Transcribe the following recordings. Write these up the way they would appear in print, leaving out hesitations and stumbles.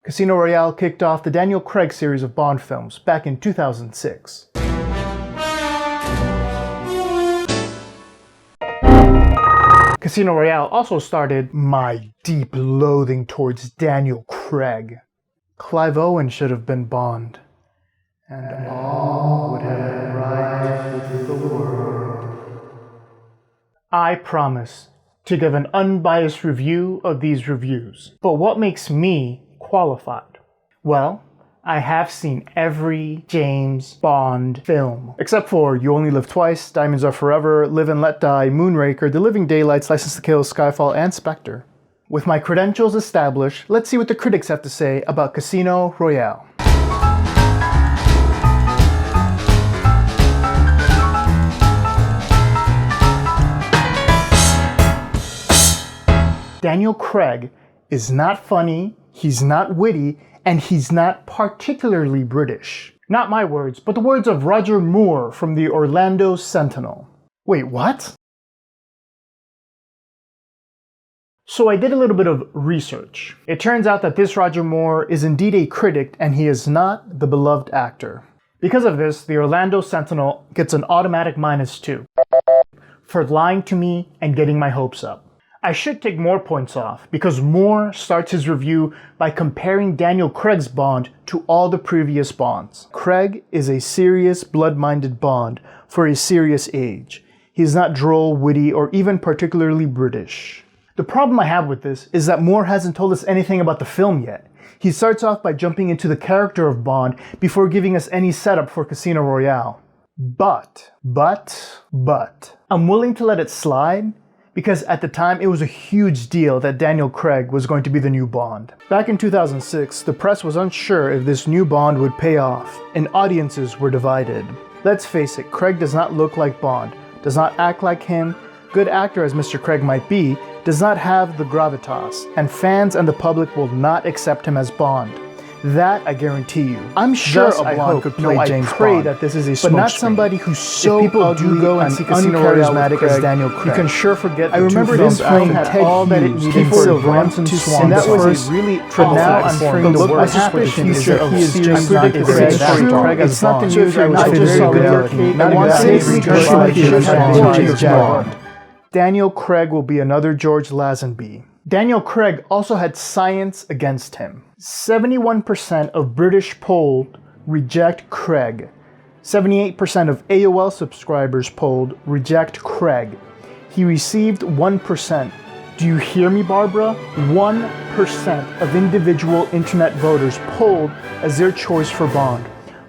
Casino Royale kicked off the Daniel Craig series of Bond films back in 2006. Casino Royale also started my deep loathing towards Daniel Craig. Clive Owen should have been Bond, and all would have been right with the world. I promise to give an unbiased review of these reviews. But what makes me qualified? Well, I have seen every James Bond film, except for You Only Live Twice, Diamonds Are Forever, Live and Let Die, Moonraker, The Living Daylights, License to Kill, Skyfall, and Spectre. With my credentials established, let's see what the critics have to say about Casino Royale. Daniel Craig is not funny, he's not witty, and he's not particularly British. Not my words, but the words of Roger Moore from the Orlando Sentinel. Wait, what? So I did a little bit of research. It turns out that this Roger Moore is indeed a critic and he is not the beloved actor. Because of this, the Orlando Sentinel gets an automatic -2 for lying to me and getting my hopes up. I should take more points off because Moore starts his review by comparing Daniel Craig's Bond to all the previous Bonds. Craig is a serious, blood-minded Bond for a serious age. He's not droll, witty, or even particularly British. The problem I have with this is that Moore hasn't told us anything about the film yet. He starts off by jumping into the character of Bond before giving us any setup for Casino Royale. But, I'm willing to let it slide because at the time it was a huge deal that Daniel Craig was going to be the new Bond. Back in 2006, the press was unsure if this new Bond would pay off, and audiences were divided. Let's face it, Craig does not look like Bond, does not act like him, good actor as Mr. Craig might be, does not have the gravitas, and fans and the public will not accept him as Bond. That I guarantee you. I'm sure a blonde could play James Bond. I pray that this is a smokescreen. But not somebody who's so ugly and uncharismatic as Daniel Craig. You can sure forget. I remember this film had all that it needed for Bronson Swan. And that was a really but now I'm fearing the worst for the future of series not to Craig as Bond. It's not the news I just saw relocate. Not one savory James Bond. Daniel Craig will be another George Lazenby. Daniel Craig also had science against him. 71% of British polled reject Craig. 78% of AOL subscribers polled reject Craig. He received 1%. Do you hear me, Barbara? 1% of individual internet voters polled as their choice for Bond.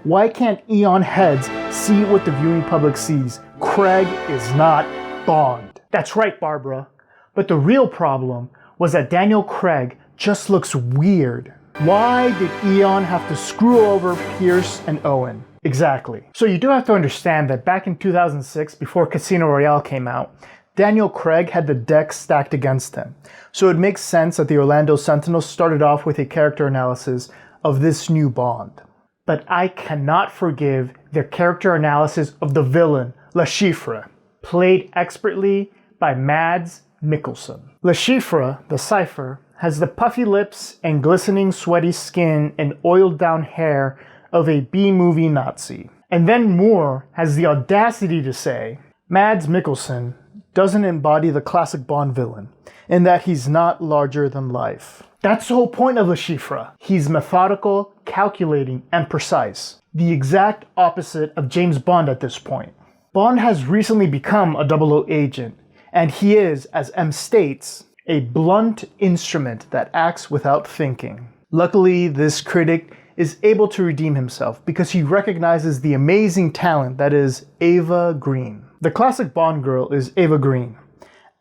Why can't Eon heads see what the viewing public sees? Craig is not Bond. That's right, Barbara. But the real problem was that Daniel Craig just looks weird. Why did Eon have to screw over Pierce and Owen? Exactly. So you do have to understand that back in 2006, before Casino Royale came out, Daniel Craig had the deck stacked against him. So it makes sense that the Orlando Sentinel started off with a character analysis of this new Bond. But I cannot forgive their character analysis of the villain, Le Chiffre, played expertly by Mads Mikkelsen. Le Chiffre, the Cypher, has the puffy lips and glistening sweaty skin and oiled down hair of a B-movie Nazi. And then Moore has the audacity to say, Mads Mikkelsen doesn't embody the classic Bond villain, in that he's not larger than life. That's the whole point of Le Chiffre. He's methodical, calculating, and precise. The exact opposite of James Bond at this point. Bond has recently become a 00 agent, and he is, as M states, a blunt instrument that acts without thinking. Luckily, this critic is able to redeem himself because he recognizes the amazing talent that is Eva Green. The classic Bond girl is Eva Green,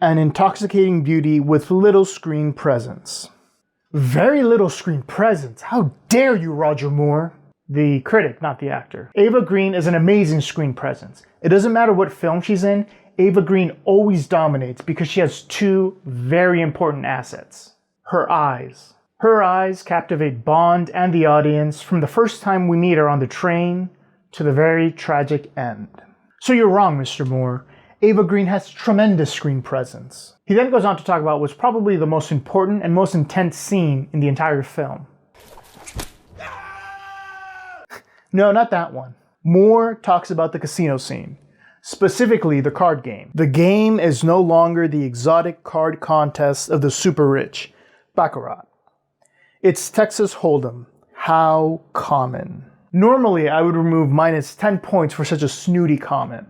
an intoxicating beauty with little screen presence. Very little screen presence? How dare you, Roger Moore? The critic, not the actor. Eva Green is an amazing screen presence. It doesn't matter what film she's in, Eva Green always dominates because she has two very important assets. Her eyes. Her eyes captivate Bond and the audience from the first time we meet her on the train to the very tragic end. So you're wrong, Mr. Moore. Eva Green has tremendous screen presence. He then goes on to talk about what's probably the most important and most intense scene in the entire film. No, not that one. Moore talks about the casino scene, specifically the card game. The game is no longer the exotic card contest of the super rich, Baccarat. It's Texas Hold'em. How common. Normally, I would remove minus 10 points for such a snooty comment,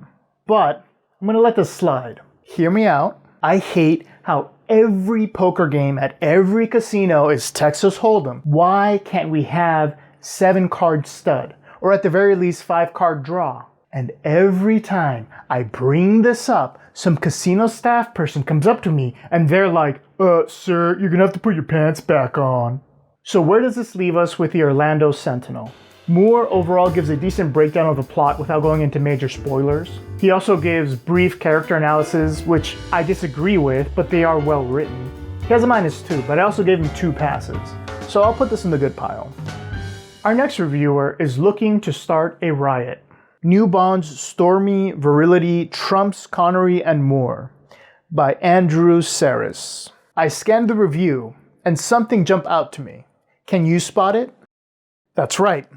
but I'm gonna let this slide. Hear me out. I hate how every poker game at every casino is Texas Hold'em. Why can't we have 7-card stud, or at the very least 5-card draw? And every time I bring this up, some casino staff person comes up to me and they're like, sir, you're gonna have to put your pants back on. So where does this leave us with the Orlando Sentinel? Moore overall gives a decent breakdown of the plot without going into major spoilers. He also gives brief character analysis, which I disagree with, but they are well written. He has a -2, but I also gave him 2 passes, so I'll put this in the good pile. Our next reviewer is looking to start a riot. New Bond's stormy virility trumps Connery and Moore by Andrew Saris. I scanned the review and something jumped out to me. Can you spot it? That's right.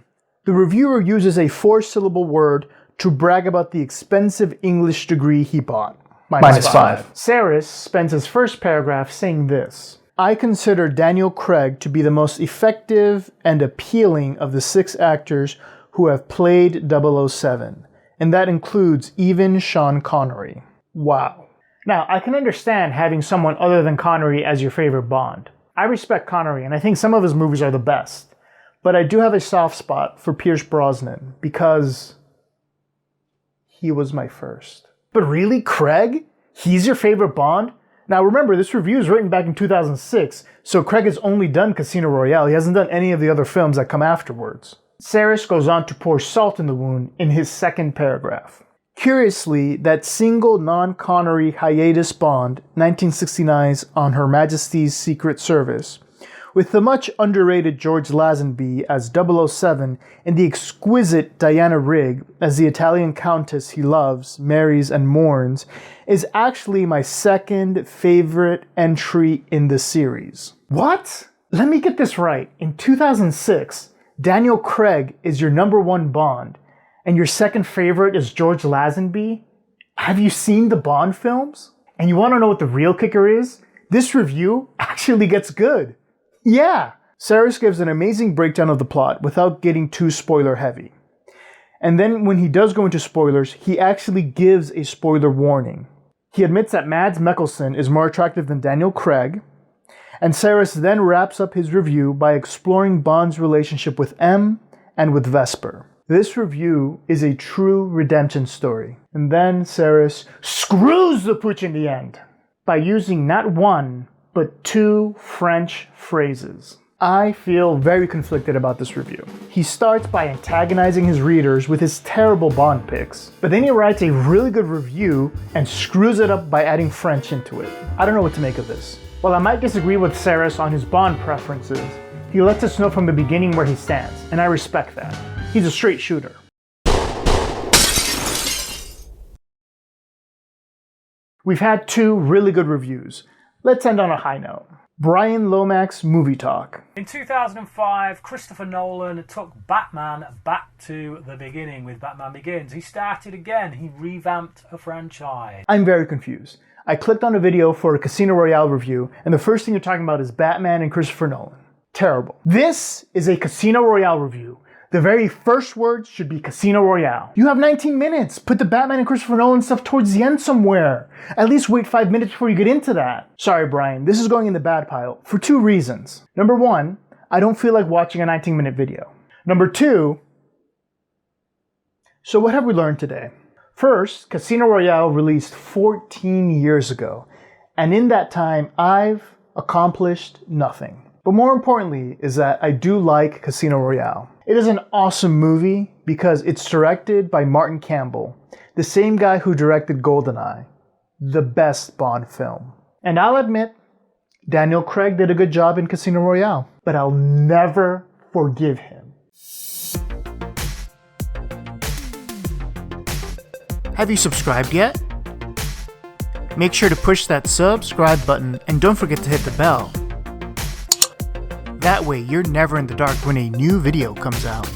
The reviewer uses a 4-syllable word to brag about the expensive English degree he bought. -5. Saris spends his first paragraph saying this. I consider Daniel Craig to be the most effective and appealing of the 6 actors who have played 007, and that includes even Sean Connery. Wow. Now, I can understand having someone other than Connery as your favorite Bond. I respect Connery, and I think some of his movies are the best. But I do have a soft spot for Pierce Brosnan, because he was my first. But really, Craig? He's your favorite Bond? Now remember, this review is written back in 2006, so Craig has only done Casino Royale. He hasn't done any of the other films that come afterwards. Saris goes on to pour salt in the wound in his second paragraph. Curiously, that single non-Connery hiatus Bond, 1969's On Her Majesty's Secret Service, with the much underrated George Lazenby as 007 and the exquisite Diana Rigg as the Italian countess he loves, marries, and mourns, is actually my second favorite entry in the series. What? Let me get this right. In 2006, Daniel Craig is your #1 Bond, and your second favorite is George Lazenby? Have you seen the Bond films? And you want to know what the real kicker is? This review actually gets good. Yeah! Saris gives an amazing breakdown of the plot without getting too spoiler heavy. And then when he does go into spoilers, he actually gives a spoiler warning. He admits that Mads Mikkelsen is more attractive than Daniel Craig, and Saris then wraps up his review by exploring Bond's relationship with M and with Vesper. This review is a true redemption story. And then Saris screws the pooch in the end by using not one, but 2 French phrases. I feel very conflicted about this review. He starts by antagonizing his readers with his terrible Bond picks, but then he writes a really good review and screws it up by adding French into it. I don't know what to make of this. While I might disagree with Saris on his Bond preferences, he lets us know from the beginning where he stands, and I respect that. He's a straight shooter. We've had 2 really good reviews. Let's end on a high note. Brian Lomax Movie Talk. In 2005, Christopher Nolan took Batman back to the beginning with Batman Begins. He started again. He revamped a franchise. I'm very confused. I clicked on a video for a Casino Royale review, and the first thing you're talking about is Batman and Christopher Nolan. Terrible. This is a Casino Royale review. The very first words should be Casino Royale. You have 19 minutes. Put the Batman and Christopher Nolan stuff towards the end somewhere. At least wait 5 minutes before you get into that. Sorry, Brian. This is going in the bad pile for 2 reasons. Number 1, I don't feel like watching a 19-minute video. Number 2, so what have we learned today? First, Casino Royale released 14 years ago. And in that time, I've accomplished nothing. But more importantly is that I do like Casino Royale. It is an awesome movie because it's directed by Martin Campbell, the same guy who directed GoldenEye, the best Bond film. And I'll admit, Daniel Craig did a good job in Casino Royale, but I'll never forgive him. Have you subscribed yet? Make sure to push that subscribe button and don't forget to hit the bell. That way you're never in the dark when a new video comes out.